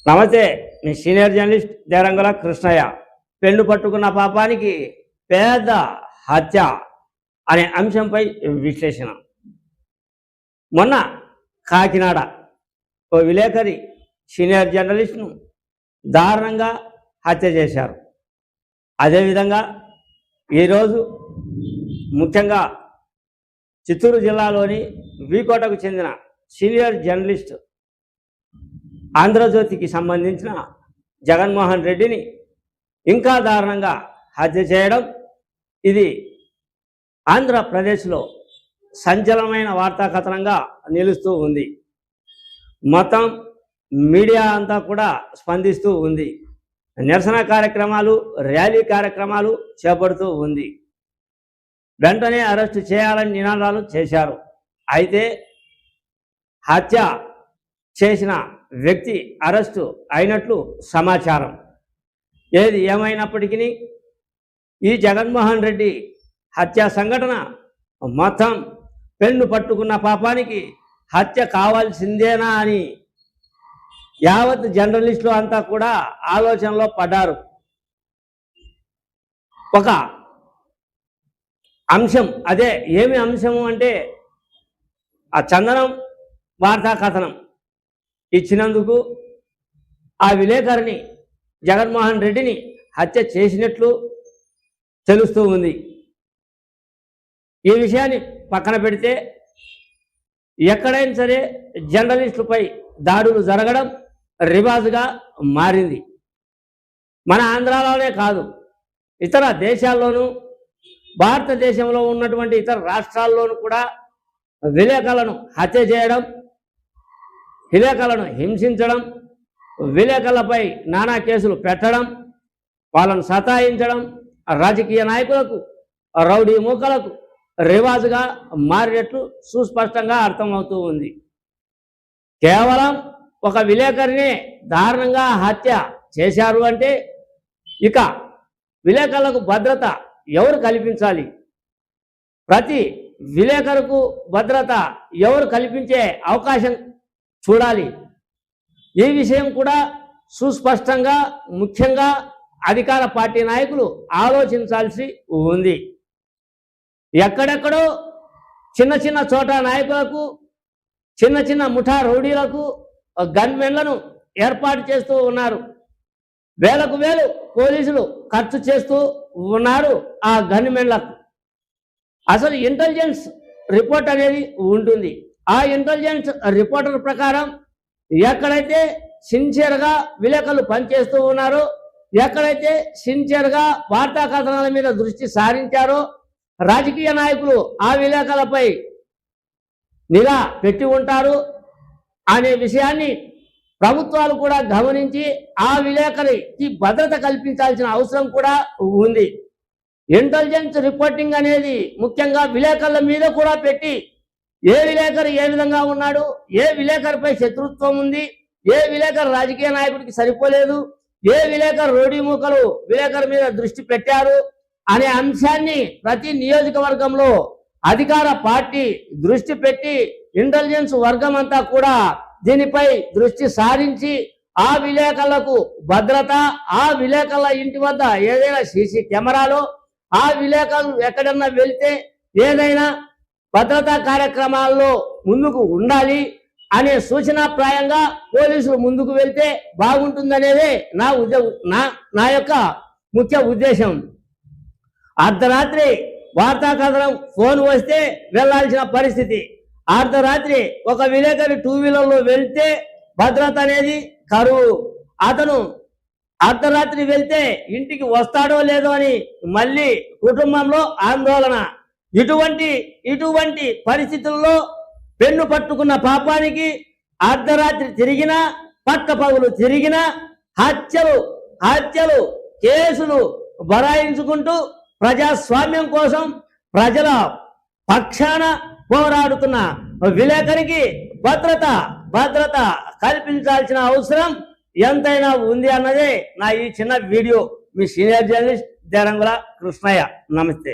నమస్తే, మీ senior journalist Derangula Krishnaiah. పెళ్లి పట్టుకున్న పాపానికి పేద హత్య అనే అంశంపై విశ్లేషణ. మొన్న కాకినాడ ఓ విలేకరి సీనియర్ జర్నలిస్ట్ను దారుణంగా హత్య చేశారు. అదేవిధంగా ఈరోజు ముఖ్యంగా చిత్తూరు జిల్లాలోని వీకోటకు చెందిన సీనియర్ జర్నలిస్ట్ ఆంధ్రజ్యోతికి సంబంధించిన జగన్మోహన్ రెడ్డిని ఇంకా దారుణంగా హత్య చేయడం, ఇది ఆంధ్రప్రదేశ్లో సంచలనమైన వార్తా కథనంగా నిలుస్తూ ఉంది. మొత్తం మీడియా అంతా కూడా స్పందిస్తూ ఉంది. నిరసన కార్యక్రమాలు, ర్యాలీ కార్యక్రమాలు చేపడుతూ ఉంది. వెంటనే అరెస్టు చేయాలని నినాదాలు చేశారు. అయితే హత్య చేసిన వ్యక్తి అరెస్టు అయినట్లు సమాచారం. ఏది ఏమైనప్పటికీ ఈ జగన్మోహన్ రెడ్డి హత్య సంఘటన మొత్తం పెన్ను పట్టుకున్న పాపానికి హత్య కావాల్సిందేనా అని యావత్ జర్నలిస్టులు అంతా కూడా ఆలోచనలో పడ్డారు. ఒక అంశం, అదే ఏమి అంశము అంటే ఆ చందనం వార్తా కథనం ఇచ్చినందుకు ఆ విలేకరిని జగన్మోహన్ రెడ్డిని హత్య చేసినట్లు తెలుస్తూ ఉంది. ఈ విషయాన్ని పక్కన పెడితే ఎక్కడైనా సరే జర్నలిస్టులపై దాడులు జరగడం రివాజుగా మారింది. మన ఆంధ్రాలోనే కాదు, ఇతర దేశాల్లోనూ, భారతదేశంలో ఉన్నటువంటి ఇతర రాష్ట్రాల్లోనూ కూడా విలేకరులను హత్య చేయడం, విలేకరులను హింసించడం, విలేకరులపై నానా కేసులు పెట్టడం, వాళ్ళను సతాయించడం రాజకీయ నాయకులకు, రౌడీ మూకలకు రివాజుగా మారినట్లు సుస్పష్టంగా అర్థమవుతూ ఉంది. కేవలం ఒక విలేకరినే దారుణంగా హత్య చేశారు అంటే ఇక విలేకరులకు భద్రత ఎవరు కల్పించాలి? ప్రతి విలేకరుకు భద్రత ఎవరు కల్పించే అవకాశం చూడాలి? ఈ విషయం కూడా సుస్పష్టంగా ముఖ్యంగా అధికార పార్టీ నాయకులు ఆలోచించాల్సి ఉంది. ఎక్కడెక్కడో చిన్న చిన్న చోట నాయకులకు, చిన్న చిన్న ముఠా రౌడీలకు గన్మెన్లను ఏర్పాటు చేస్తూ ఉన్నారు. వేలకు వేలు పోలీసులు ఖర్చు చేస్తూ ఉన్నారు ఆ గన్మెన్లకు. అసలు ఇంటెలిజెన్స్ రిపోర్ట్ అనేది ఉంటుంది. ఆ ఇంటెలిజెన్స్ రిపోర్టర్ ప్రకారం ఎక్కడైతే సిన్సియర్గా విలేకరులు పనిచేస్తూ ఉన్నారో, ఎక్కడైతే సిన్సియర్గా వార్తా కథనాల మీద దృష్టి సారించారో, రాజకీయ నాయకులు ఆ విలేకరులపై నిఘా పెట్టి ఉంటారు అనే విషయాన్ని ప్రభుత్వాలు కూడా గమనించి ఆ విలేకరికి భద్రత కల్పించాల్సిన అవసరం కూడా ఉంది. ఇంటెలిజెన్స్ రిపోర్టింగ్ అనేది ముఖ్యంగా విలేకరుల మీద కూడా పెట్టి, ఏ విలేకరు ఏ విధంగా ఉన్నాడు, ఏ విలేకరుపై శత్రుత్వం ఉంది, ఏ విలేకరు రాజకీయ నాయకుడికి సరిపోలేదు, ఏ విలేకరు రోడీ మూకలు విలేకరు మీద దృష్టి పెట్టారు అనే అంశాన్ని ప్రతి నియోజకవర్గంలో అధికార పార్టీ దృష్టి పెట్టి ఇంటెలిజెన్స్ వర్గం అంతా కూడా దీనిపై దృష్టి సారించి ఆ విలేకరులకు భద్రత, ఆ విలేకరుల ఇంటి వద్ద ఏదైనా సీసీ కెమెరాలో, ఆ విలేకరులు ఎక్కడన్నా వెళ్తే ఏదైనా భద్రతా కార్యక్రమాల్లో ముందుకు ఉండాలి అనే సూచనాప్రాయంగా పోలీసులు ముందుకు వెళ్తే బాగుంటుందనేదే నా యొక్క ముఖ్య ఉద్దేశం. అర్ధరాత్రి వార్తా కథనం ఫోన్ వస్తే వెళ్లాల్సిన పరిస్థితి, అర్ధరాత్రి ఒక విలేకరి టూ వీలర్లో వెళ్తే భద్రత అనేది కరువు. అతను అర్ధరాత్రి వెళ్తే ఇంటికి వస్తాడో లేదో అని మళ్ళీ కుటుంబంలో ఆందోళన. ఇటువంటి పరిస్థితుల్లో పెన్ను పట్టుకున్న పాపానికి అర్ధరాత్రి తిరిగినా, పట్టపగులు తిరిగినా హత్యలు కేసులు బరాయించుకుంటూ ప్రజాస్వామ్యం కోసం ప్రజల పక్షాన పోరాడుతున్న విలేకరికి భద్రత కల్పించాల్సిన అవసరం ఎంతైనా ఉంది అన్నదే నా ఈ చిన్న వీడియో. మీ సీనియర్ జర్నలిస్ట్ దేరంగుల కృష్ణయ్య. నమస్తే.